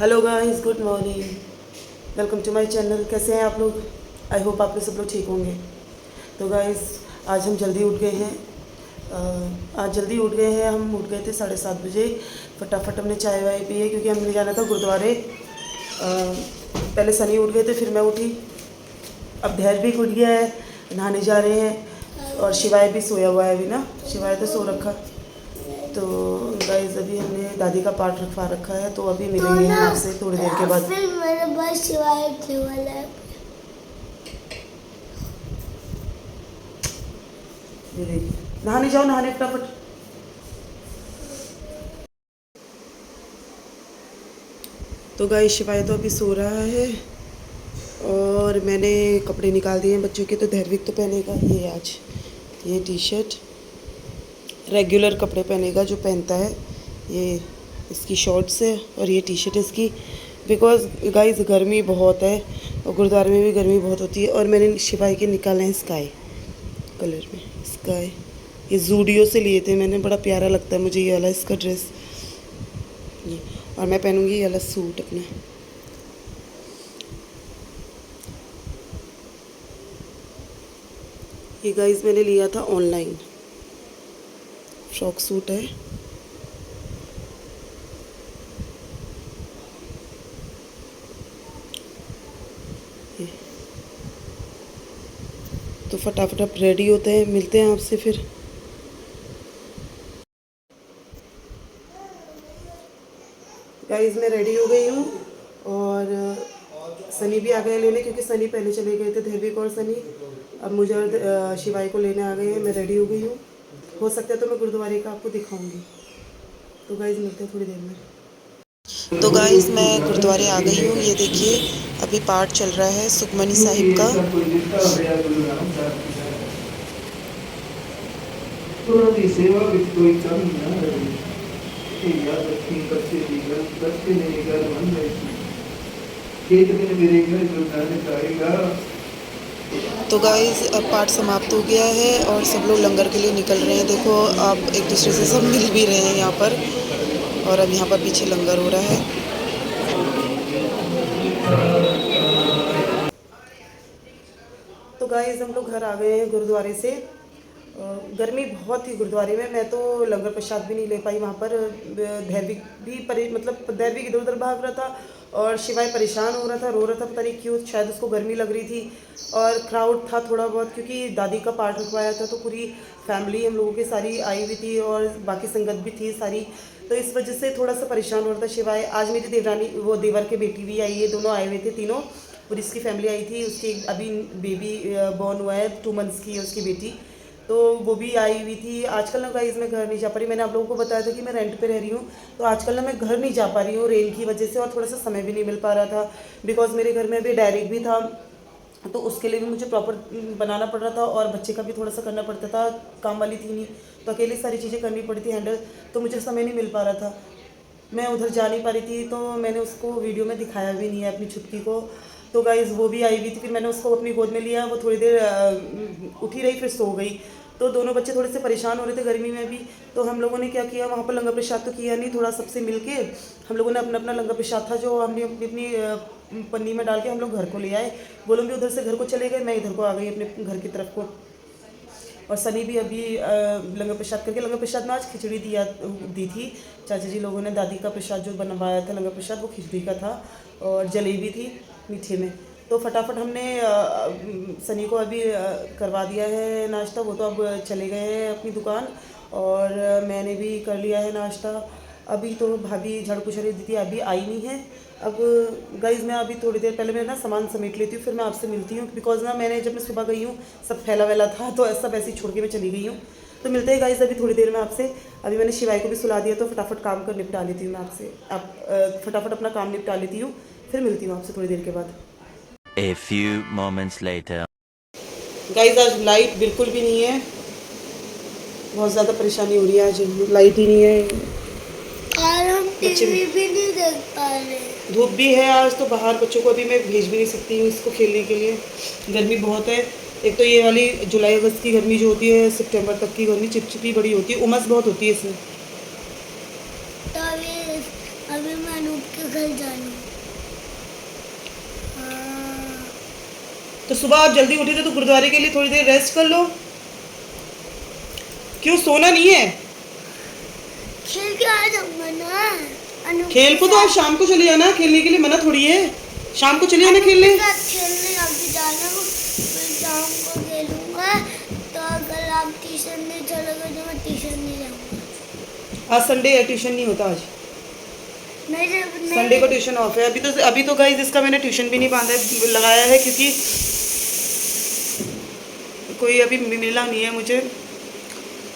Hello guys, good morning. Welcome to my channel. कैसे हैं आप लोग? आई होप आप लोग सब लोग ठीक होंगे। तो गाइस, आज हम जल्दी उठ गए हैं। आज जल्दी उठ गए हैं। हम उठ गए थे 7:30 बजे। फटाफट हमने चाय वाय पी है क्योंकि हमने जाना था गुरुद्वारे। पहले सनी उठ गए थे, फिर मैं उठी। अब धैर्य भी उठ गया है, नहाने जा रहे हैं। और शिवाय भी सोया हुआ है अभी ना। शिवाय तो सो रखा। तो गाइस, अभी हमने दादी का पाठ रखवा रखा है, तो अभी मिलेंगे हम आपसे थोड़ी देर के बाद। फिर मेरे पास शिवाय केवल है। ये देखिए, नहाने जाओ, नहाने फटाफट। तो गाइस, शिवाय तो अभी सो रहा है और मैंने कपड़े निकाल दिए हैं बच्चों के। तो धैर्विक तो पहनेगा ये आज ये टी शर्ट, रेगुलर कपड़े पहनेगा जो पहनता है। ये इसकी शॉर्ट्स है और ये टी शर्ट इसकी। बिकॉज गाइस, गर्मी बहुत है और गुरुद्वारे में भी गर्मी बहुत होती है। और मैंने शिवाय के निकाले हैं स्काई कलर में। स्काई ये जूडियो से लिए थे मैंने, बड़ा प्यारा लगता है मुझे ये वाला इसका ड्रेस। ये, और मैं पहनूंगी ये वाला सूट अपना। ये गाइस मैंने लिया था ऑनलाइन, फ्रॉक सूट है। ये तो फटाफट आप रेडी होते हैं, मिलते हैं आपसे फिर। गाइस, मैं रेडी हो गई हूँ और सनी भी आ गए लेने, क्योंकि सनी पहले चले गए थे, धैर्विक और सनी। अब मुझे और शिवाई को लेने आ गए हैं। मैं रेडी हो गई हूँ। हो सकता है तो मैं गुरुद्वारे का आपको दिखाऊंगी। तो गाइस, मिलते हैं थोड़ी देर में। तो गाइस, मैं गुरुद्वारे आ गई हूँ। ये देखिए, अभी पाठ चल रहा है सुखमनी साहिब का। सेवा ਵਿੱਚ ਕੋਈ ਕਮੀ ਨਾ ਰਹੇ। ਇਹ ਯਾਦ ਰੱਖੀ ਬੱਚੇ ਦੀ ਗੱਲ, ਬੱਚੇ ਨੇ ਇਹ ਗੱਲ ਮੰਨ ਲਈ ਸੀ। एक दिन मेरे घर जो नानक आएगा। तो गाइस, अब पाठ समाप्त हो गया है और सब लोग लंगर के लिए निकल रहे हैं। देखो, आप एक दूसरे से सब मिल भी रहे हैं यहाँ पर। और अब यहाँ पर पीछे लंगर हो रहा है। तो गाइस, हम लोग घर आ गए हैं गुरुद्वारे से। गर्मी बहुत थी गुरुद्वारे में। मैं तो लंगर प्रसाद भी नहीं ले पाई वहाँ पर। धैर्विक भी धैर्विक इधर उधर भाग रहा था और शिवाय परेशान हो रहा था, रो रहा था, पता नहीं क्यों, शायद उसको गर्मी लग रही थी। और क्राउड था थोड़ा बहुत, क्योंकि दादी का पाठ रखवाया था, तो पूरी फैमिली हम लोगों की सारी आई हुई थी और बाकी संगत भी थी सारी। तो इस वजह से थोड़ा सा परेशान हो रहा था शिवाय। आज मेरी देवरानी, वो देवर के बेटी भी आई है, दोनों आए हुए थे तीनों। और इसकी फैमिली आई थी, उसकी अभी बेबी बॉर्न हुआ है, 2 मंथ्स की है उसकी बेटी। तो वो भी आई हुई थी। आजकल ना गाइस, मैं घर नहीं जा पा रही। मैंने आप लोगों को बताया था कि मैं रेंट पे रह रही हूँ, तो आजकल ना मैं घर नहीं जा पा रही हूँ रेन की वजह से। और थोड़ा सा समय भी नहीं मिल पा रहा था, बिकॉज मेरे घर में अभी डायरेक्ट भी था, तो उसके लिए भी मुझे प्रॉपर बनाना पड़ रहा था और बच्चे का भी थोड़ा सा करना पड़ता था। काम वाली थी नहीं, तो अकेले सारी चीज़ें करनी पड़ी थी हैंडल, तो मुझे समय नहीं मिल पा रहा था। मैं उधर जा नहीं पा रही थी, तो मैंने उसको वीडियो में दिखाया भी नहीं है अपनी छुटकी को। तो गाइज़, वो भी आई हुई थी, फिर मैंने उसको अपनी गोद में लिया। वो थोड़ी देर उठी रही, फिर सो गई। तो दोनों बच्चे थोड़े से परेशान हो रहे थे गर्मी में भी। तो हम लोगों ने क्या किया, वहाँ पर लंगर प्रसाद तो किया नहीं, थोड़ा सबसे मिल के हम लोगों ने अपना अपना लंगर प्रसाद था जो हमने अपनी अपनी पन्नी में डाल के हम लोग घर को ले आए। वो लोग भी उधर से घर को चले गए, मैं इधर को आ गई अपने घर की तरफ को। और सनी भी अभी लंगर प्रसाद करके, लंगर प्रसाद में आज खिचड़ी दी थी चाचा जी लोगों ने। दादी का प्रसाद जो बनवाया था लंगर प्रसाद, वो खिचड़ी का था और जलेबी थी मीठे में। तो फटाफट हमने सनी को अभी करवा दिया है नाश्ता। वो तो अब चले गए हैं अपनी दुकान और मैंने भी कर लिया है नाश्ता। अभी तो भाभी झाड़ू पोछा रही थी, अभी आई नहीं है। अब गाइज़, मैं अभी थोड़ी देर पहले मैं ना सामान समेट लेती हूँ, फिर मैं आपसे मिलती हूँ। बिकॉज ना मैंने जब मैं सुबह गई हूँ सब फैला वैला था, तो सब ऐसे ही छोड़ के मैं चली गई हूँ। तो मिलते हैं गाइज़ अभी थोड़ी देर में आपसे। अभी मैंने शिवाय को भी सुला दिया, तो फटाफट काम कर निपटा लेती हूँ मैं आपसे। आप फटाफट अपना काम निपटा लेती हूँ, फिर मिलती हूँ आपसे थोड़ी देर के बाद। A few moments later. Guys, आज लाइट बिल्कुल भी नहीं है, बहुत ज़्यादा परेशानी हो रही है। आज लाइट ही नहीं है और हम बच्चे टीवी भी नहीं देख पा रहे। धूप भी है आज, तो बाहर बच्चों को अभी मैं भेज भी नहीं सकती हूँ इसको खेलने के लिए। गर्मी बहुत है। एक तो ये वाली जुलाई अगस्त की गर्मी जो होती है, सितंबर तक की गर्मी चिपचिपी बड़ी होती है, उमस बहुत होती है इसमें। तो अभी मैं अनूप के घर जाना। हाँ, तो सुबह आप जल्दी उठे थे तो गुरुद्वारे के लिए थोड़ी देर रेस्ट कर लो। क्यों सोना नहीं है? खेल के आ जाऊंगा ना। अनु खेल को तो आप शाम को चले जाना, खेलने के लिए मना थोड़ी है। शाम को चले जाना खेलने। खेलने अभी जाना, फिर शाम को खेलूंगा। तो अगर आप ट्यूशन नहीं चलोगे तो मैं ट्यूशन नहीं जाऊंगा। आज संडे है, ट्यूशन नहीं होता आज। नहीं संडे को ट्यूशन ऑफ है। अभी तो गाइस इसका मैंने ट्यूशन भी नहीं बांधा लगाया है, क्योंकि कोई अभी मिला नहीं है मुझे।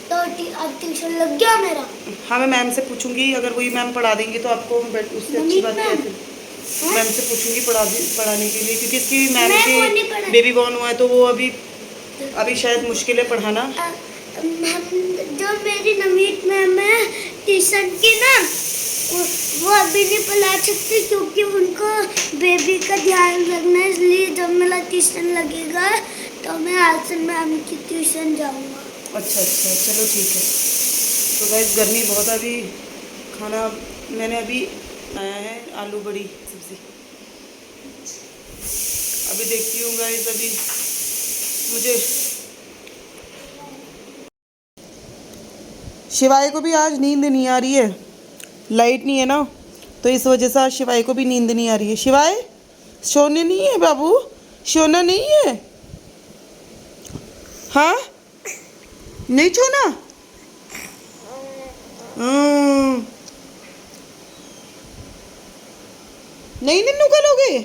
तो अब ट्यूशन लग गया मेरा। हाँ, मैं मैम से पूछूंगी, अगर वही मैम पढ़ा देंगी तो आपको उससे अच्छी बात है। मैम से पूछूंगी पढ़ाने के लिए, क्योंकि इसकी मैम की बेबी बॉर्न हुआ है तो वो अभी शायद मुश्किल है पढ़ाना। जो मेरी नवीन मैम है ट्यूशन की ना, वो अभी नहीं पढ़ा सकती क्योंकि उनको बेबी का ध्यान रखना है। इसलिए जब मेरा ट्यूशन लगेगा तो मैं आज से मैम की ट्यूशन जाऊंगा। अच्छा, चलो ठीक है। तो गाइस गर्मी बहुत है। अभी खाना मैंने अभी बनाया है आलू बड़ी सब्जी। अभी देखती हूँ गाइस, अभी मुझे शिवाय को भी आज नींद नहीं आ रही है, लाइट नहीं है ना, तो इस वजह से आज शिवाय को भी नींद नहीं आ रही है। शिवाय सोने नहीं है बाबू, सोना नहीं है। हाँ, नहीं सोना। नहीं नन्नू करोगे?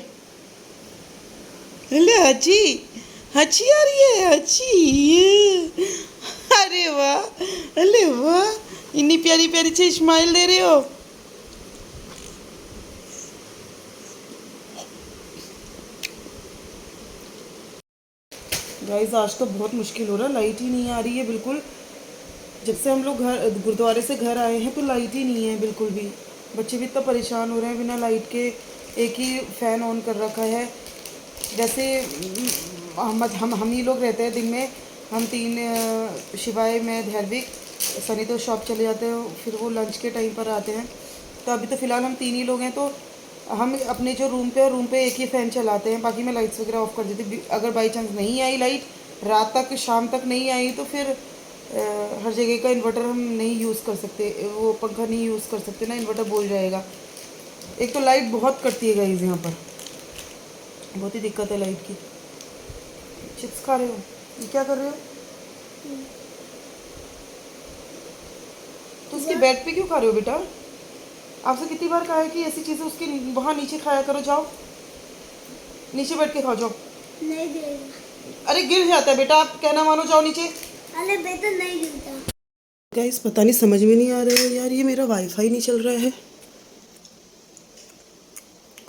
ले अच्छी अच्छी आ रही है, अच्छी। अरे वाह, अरे वाह, इतनी प्यारी प्यारी से स्माइल दे रहे हो। गाइस आज तो बहुत मुश्किल हो रहा है, लाइट ही नहीं आ रही है बिल्कुल। जब से हम लोग गुरुद्वारे से घर आए हैं तो लाइट ही नहीं है बिल्कुल भी। बच्चे भी इतना परेशान हो रहे हैं बिना लाइट के। एक ही फ़ैन ऑन कर रखा है। जैसे हम ही लोग रहते हैं दिन में, हम तीन, शिवाय, मैं, धैर्विक, सनी तो शॉप चले जाते हैं, फिर वो लंच के टाइम पर आते हैं। तो अभी तो फ़िलहाल हम तीन ही लोग हैं, तो हम अपने जो रूम पे एक ही फ़ैन चलाते हैं, बाकी मैं लाइट्स वगैरह ऑफ़ कर देती। अगर बाई चांस नहीं आई लाइट, रात तक शाम तक नहीं आई, तो फिर हर जगह का इन्वर्टर हम नहीं यूज़ कर सकते, वो पंखा नहीं यूज़ कर सकते ना, इन्वर्टर बोल जाएगा। एक तो लाइट बहुत कटती है गाइस, यहाँ पर बहुत ही दिक्कत है लाइट की। चिप्स खा रहे हो? ये क्या कर रहे हो? तो उसके बेड पे क्यों खा रहे हो बेटा? आपसे कितनी बार कहा है कि ऐसी चीज़ें उसके वहाँ नीचे खाया करो, जाओ नीचे बैठ के खाओ, जाओ। नहीं गिरेगा। अरे गिर जाता है बेटा, आप कहना मानो, जाओ नीचे। अरे बेटा नहीं गिरता। गाइस पता नहीं, समझ में नहीं आ रहा है यार, ये मेरा वाईफाई नहीं चल रहा है।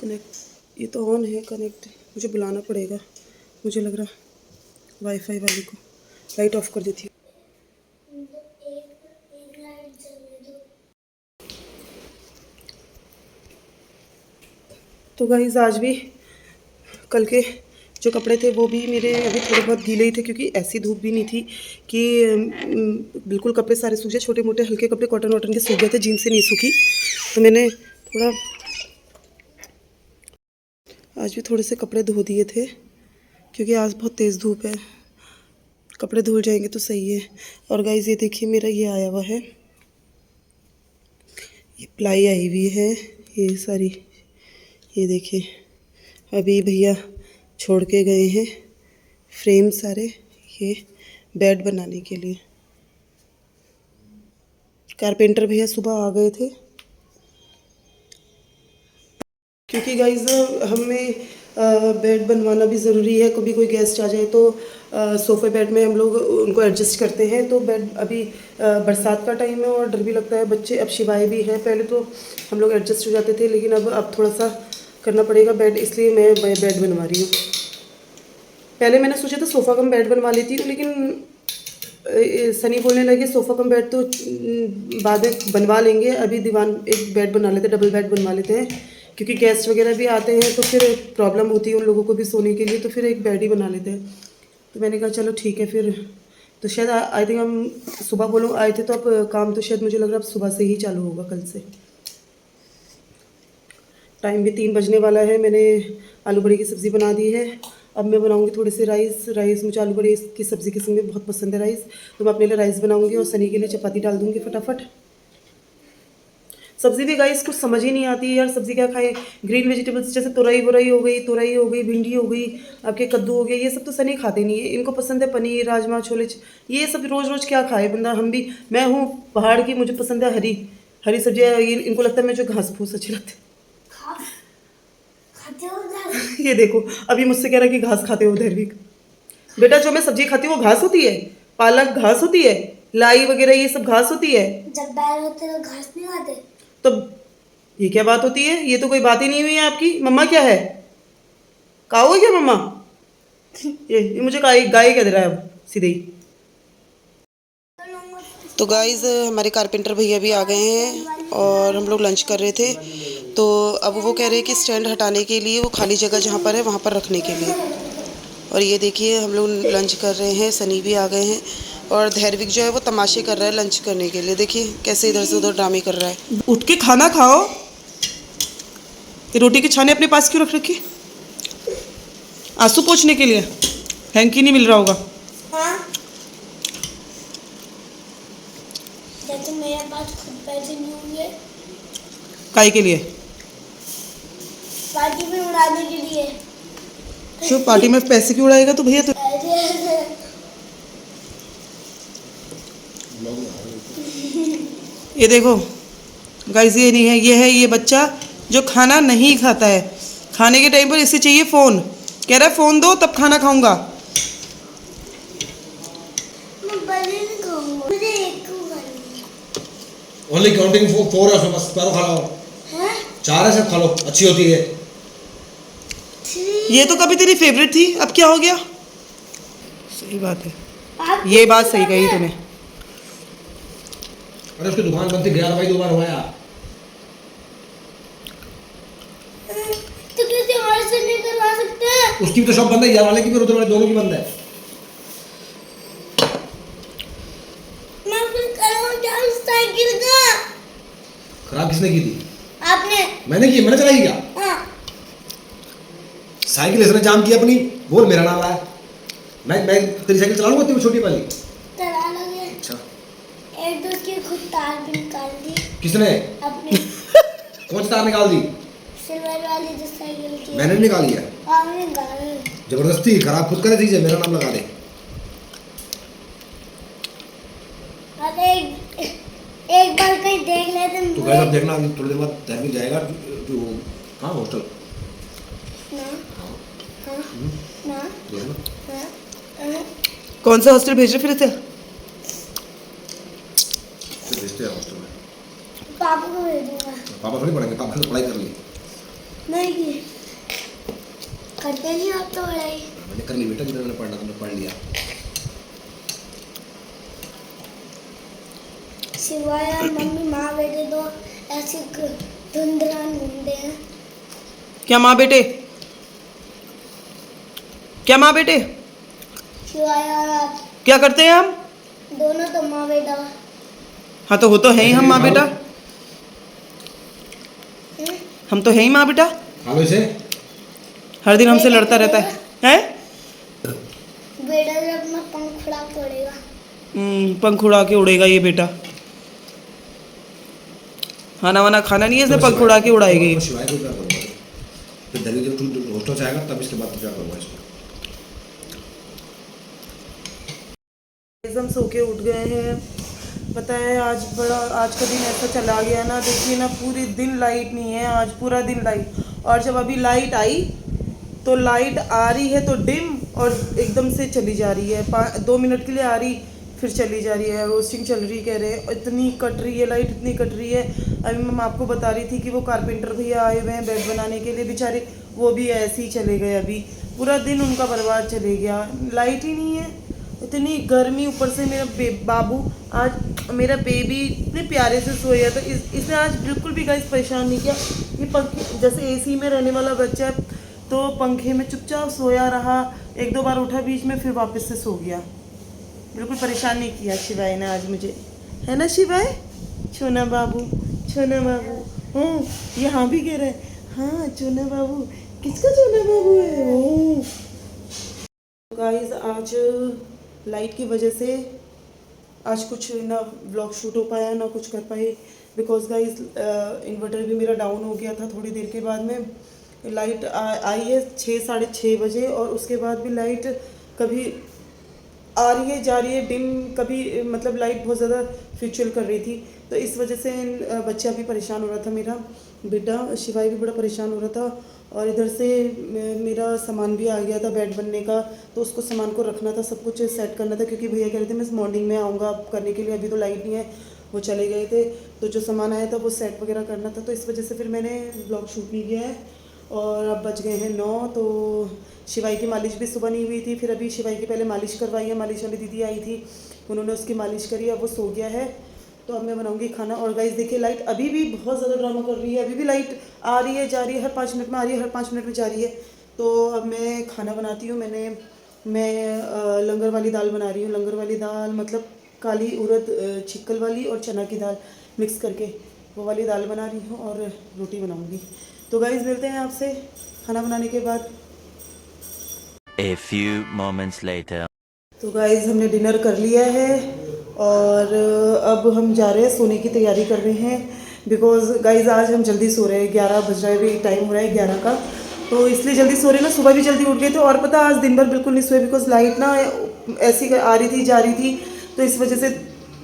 कनेक्ट, ये तो ऑन है कनेक्ट, मुझे बुलाना पड़ेगा। मुझे लग रहा वाईफाई वाले को। लाइट ऑफ कर देती हूँ। तो गाइस आज भी कल के जो कपड़े थे वो भी मेरे अभी थोड़े बहुत गीले ही थे, क्योंकि ऐसी धूप भी नहीं थी कि बिल्कुल कपड़े सारे सूखे। छोटे मोटे हल्के कपड़े कॉटन वॉटन के सूख गए थे, जीन्स से नहीं सूखी। तो मैंने आज भी थोड़े से कपड़े धो दिए थे, क्योंकि आज बहुत तेज़ धूप है, कपड़े धुल जाएंगे तो सही है। और गाइस ये देखिए, मेरा ये आया हुआ है, ये प्लाई आई हुई है, ये सारी, ये देखिए अभी भैया छोड़ के गए हैं फ्रेम सारे, ये बेड बनाने के लिए। कारपेंटर भैया सुबह आ गए थे, क्योंकि गाइस हमें बेड बनवाना भी ज़रूरी है। कभी कोई गेस्ट आ जाए तो सोफ़े बेड में हम लोग उनको एडजस्ट करते हैं। तो बेड अभी बरसात का टाइम है और डर भी लगता है, बच्चे, अब शिवाय भी है। पहले तो हम लोग एडजस्ट हो जाते थे, लेकिन अब थोड़ा सा करना पड़ेगा बेड, इसलिए मैं बेड बनवा रही हूँ। पहले मैंने सोचा था सोफ़ा कम बेड बनवा लेती हूँ, लेकिन सनी बोलने लगे सोफ़ा कम बेड तो बाद में बनवा लेंगे, अभी दीवान एक बेड बना लेते, डबल बेड बनवा लेते हैं, क्योंकि गेस्ट वगैरह भी आते हैं तो फिर प्रॉब्लम होती है उन लोगों को भी सोने के लिए, तो फिर एक बेड ही बना लेते हैं। तो मैंने कहा चलो ठीक है फिर। तो शायद आई थिंक हम सुबह बोलो आए थे, तो अब काम तो शायद मुझे लग रहा है अब सुबह से ही चालू होगा, कल से। टाइम भी 3 बजने वाला है। मैंने आलू बड़ी की सब्ज़ी बना दी है। अब मैं बनाऊंगी थोड़े से राइस मुझे आलू बड़ी की सब्ज़ी के संग में बहुत पसंद है राइस, तो मैं अपने लिए राइस बनाऊंगी और सनी के लिए चपाती डाल दूंगी फटाफट। सब्ज़ी भी गाइस कुछ समझ ही नहीं आती है यार, सब्ज़ी क्या खाएं। ग्रीन वेजिटेबल्स जैसे तुरई हो गई, भिंडी हो गई, आपके कद्दू हो गया, ये सब तो सनी खाते नहीं है। इनको पसंद है पनीर, राजमा, छोले, ये सब रोज़ रोज़ क्या खाए बंदा। हम भी, मैं हूँ पहाड़ की, मुझे पसंद है हरी सब्जियाँ। इनको लगता है मैं जो घास फूस अच्छी लगती है। खाते हो घास? ये देखो अभी मुझसे कह रहा है कि घास खाते हो धैर्विक। बेटा जो मैं सब्जी खाती हूँ वो घास होती है, पालक घास होती है, लाई वगैरह ये सब घास होती है। जब बैल होते तो घास नहीं खाते? तो ये क्या बात होती है? ये तो कोई बात ही नहीं हुई है आपकी। मम्मा क्या है? काऊ है क्या मम्मा? ये मुझे गाय कह दे रहा है अब सीधे ही। तो गाइज हमारे कारपेंटर भैया भी आ गए हैं और हम लोग लंच कर रहे थे। तो अब वो कह रहे हैं कि स्टैंड हटाने के लिए वो खाली जगह जहाँ पर है वहाँ पर रखने के लिए। और ये देखिए हम लोग लंच कर रहे हैं, सनी भी आ गए हैं और धैर्विक जो है वो तमाशे कर रहा है लंच करने के लिए। देखिए कैसे इधर से उधर ड्रामे कर रहा है। उठ के खाना खाओ। ये रोटी के छाने अपने पास क्यों रख रखी? आंसू पोंछने के लिए? हैंकी नहीं मिल रहा होगा। हाँ, जैसे मेरे पास खुद पैसे नहीं होंगे काय के लिए? पार्टी में उड़ाने के लिए। क्यों पार्टी में पैसे क्यों उड़ाएगा तो भैया? तो ये देखो गाइस, ये नहीं है, ये है ये बच्चा जो खाना नहीं खाता है। खाने के टाइम पर इसे चाहिए फ़ोन, कह रहा है फ़ोन दो तब खाना खाऊंगा। मैं बड़े नहीं खाऊंगा, मुझे एक को खानी है। ओनली काउंटिंग 4 है, उसमें बस पैरों खा लो। हैं? 4 है, सब खा लो, अच्छी होती है। ये तो कभी तेरी फेवरेट थी, अब क्या हो गया? सही बात है, आप ये बात सही कही तूने। अरे उसकी दुकान बंद थी, 11 भाई 2 बार हुआ यार। तो किसी और से नहीं करवा सकते? उसकी भी तो शॉप बंद है, यार वाले की भी, उधर वाले दोनों की बंद है। मैं फिर करवाऊं क्या उस साइकिल का? खराब किसने की थी? आपने। मैंने की, मैंने चलाई क्या? हाँ। साइकिल इसने जाम की अपनी, बोल मेरा नाम रहा है। मैं तेरी साइकिल चला लूंगा, तेरी छोटी वाली। चला लोगे? अच्छा, एक दो की खुद तार भी निकाल दी किसने? अपनी। कौन सी तार निकाल दी? सिल्वर वाली जो साइकिल की। मैंने नहीं निकाली है, आपने निकाली। जबरदस्ती खराब खुद करे दीजिए, मेरा नाम लगा दे। अरे एक बार कहीं देख लेते हैं। तो गाइस अब देखना, अभी थोड़ी देर बाद धैर्विक जाएगा जो कहाँ हॉस्टल ना हाँ ना देखना। हाँ। कौन सा हॉस्टल भेज रहे फिर थे? फिर भेजते हैं हॉस्टल में। पापा को भेजूंगा। पापा थोड़ी पढ़ेंगे, पापा ने तो पढ़ाई कर ली। नहीं की करते नहीं आप तो पढ़ाई। मैंने कर ली बेटा, जितना मैंने पढ़ना तुमने पढ़ लिया। सिवाय और मम्मी माँ बेटे तो ऐसे धुंधलान घूमते हैं। क्या माँ बेटे? क्या माँ बेटे? सिवाय और आप क्या करते हैं हम? दोनों तो माँ बेटा। हाँ तो वो तो है ही हम माँ बेटा, हम तो है ही माँ बेटा। खा लो इसे। हर दिन हमसे लड़ता रहता है, हैं? बेटा जब अपना पंख उड़ा के उड़ेगा। पंख उड़ा के उड़ेगा ये बेटा। खाना वाना खाना नहीं है, इसने पंख उड़ा के उड़ाएगा ये। शिवाय को क्या करूँगा? फिर धैर्य जब तू हॉस्टल से आएगा तब इसके बाद क्या करूँगा इसको। हम सो के उठ गए हैं। पता है आज का दिन ऐसा चला गया ना, देखिए ना पूरे दिन लाइट नहीं है, आज पूरा दिन लाइट। और जब अभी लाइट आई तो लाइट आ रही है तो डिम और एकदम से चली जा रही है। 2 मिनट के लिए आ रही फिर चली जा रही है। रोस्टिंग चल रही कह रहे हैं, इतनी कट रही है लाइट, इतनी कट रही है। अभी मैं आपको बता रही थी कि वो कारपेंटर भैया आए हुए हैं बेड बनाने के लिए, बेचारे वो भी ऐसे ही चले गए। अभी पूरा दिन उनका बर्बाद चले गया, लाइट ही नहीं है, इतनी गर्मी। ऊपर से मेरा बाबू आज, मेरा बेबी इतने प्यारे से सोया तो इसने आज बिल्कुल भी गाइस परेशान नहीं किया। ये पंखे जैसे एसी में रहने वाला बच्चा है तो पंखे में चुपचाप सोया रहा, 1-2 बार उठा बीच में फिर वापस से सो गया। बिल्कुल परेशान नहीं किया शिवाय ने आज मुझे, है ना शिवाय? छोना बाबू, छोना बाबू। यहाँ भी कह रहे हैं हाँ चूना बाबू, किसका चूना बाबू है वो? गाइस आज लाइट की वजह से आज कुछ ना व्लॉग शूट हो पाया ना कुछ कर पाए, बिकॉज गाइस इन्वर्टर भी मेरा डाउन हो गया था थोड़ी देर के बाद में। लाइट आई है 6 साढ़े 6 बजे, और उसके बाद भी लाइट कभी आ रही है जा रही है डिम, कभी मतलब लाइट बहुत ज़्यादा फ्लक्चुएट कर रही थी। तो इस वजह से बच्चा भी परेशान हो रहा था, मेरा बेटा शिवाय भी बड़ा परेशान हो रहा था। और इधर से मेरा सामान भी आ गया था बेड बनने का, तो उसको सामान को रखना था, सब कुछ सेट करना था, क्योंकि भैया कह रहे थे मैं मॉर्निंग में आऊँगा करने के लिए, अभी तो लाइट नहीं है, वो चले गए थे। तो जो सामान आया था वो सेट वगैरह करना था, तो इस वजह से फिर मैंने ब्लॉग शूट नहीं किया है। और अब बज गए हैं 9, तो शिवाई की मालिश भी सुबह नहीं हुई थी, फिर अभी शिवाई की पहले मालिश करवाई है, मालिश वाली दीदी आई थी, उन्होंने उसकी मालिश करी, अब वो सो गया है। तो अब मैं बनाऊंगी खाना। और गाइस देखिए लाइट अभी भी बहुत ज़्यादा ड्रामा कर रही है, अभी भी लाइट आ रही है जा रही है, हर 5 मिनट में आ रही है, हर 5 मिनट में जा रही है। तो अब मैं खाना बनाती हूँ। मैं लंगर वाली दाल बना रही हूँ। लंगर वाली दाल मतलब काली उड़द छिक्कल वाली और चना की दाल मिक्स करके वो वाली दाल बना रही हूँ, और रोटी बनाऊँगी। तो गाइस मिलते हैं आपसे खाना बनाने के बाद। A few moments later. तो गाइस हमने डिनर कर लिया है, और अब हम जा रहे हैं सोने की तैयारी कर रहे हैं, बिकॉज़ गाइस आज हम जल्दी सो रहे हैं। 11 बज रहा है, अभी टाइम हो रहा है 11 का, तो इसलिए जल्दी सो रहे हैं ना। सुबह भी जल्दी उठ गए थे, और पता आज दिन भर बिल्कुल नहीं सोए, बिकॉज़ लाइट ना ऐसी आ रही थी जा रही थी, तो इस वजह से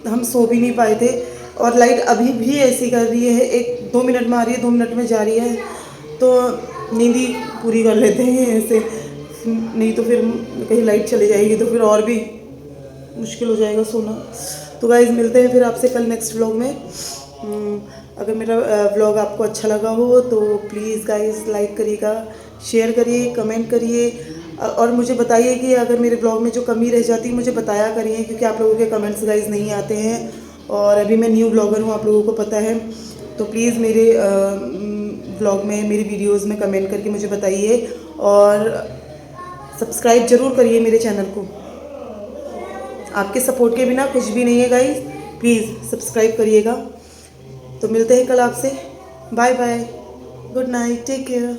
हम सो भी नहीं पाए थे। और लाइट अभी भी ऐसी कर रही है, 1-2 मिनट में आ रही है, 2 मिनट में जा रही है, तो नींद ही पूरी कर लेते हैं ऐसे, नहीं तो फिर कहीं लाइट चली जाएगी तो फिर और भी मुश्किल हो जाएगा सोना। तो गाइज़ मिलते हैं फिर आपसे कल नेक्स्ट व्लॉग में। अगर मेरा व्लॉग आपको अच्छा लगा हो तो प्लीज़ गाइज़ लाइक करिएगा, शेयर करिए, कमेंट करिए, और मुझे बताइए कि अगर मेरे व्लॉग में जो कमी रह जाती है मुझे बताया करिए, क्योंकि आप लोगों के कमेंट्स गाइज़ नहीं आते हैं, और अभी मैं न्यू ब्लॉगर हूँ, आप लोगों को पता है। तो प्लीज़ मेरे व्लॉग में, मेरी वीडियोज़ में कमेंट करके मुझे बताइए, और सब्सक्राइब ज़रूर करिए मेरे चैनल को। आपके सपोर्ट के बिना कुछ भी नहीं है गाइस, प्लीज़ सब्सक्राइब करिएगा। तो मिलते हैं कल आपसे। Bye bye, good night, take care.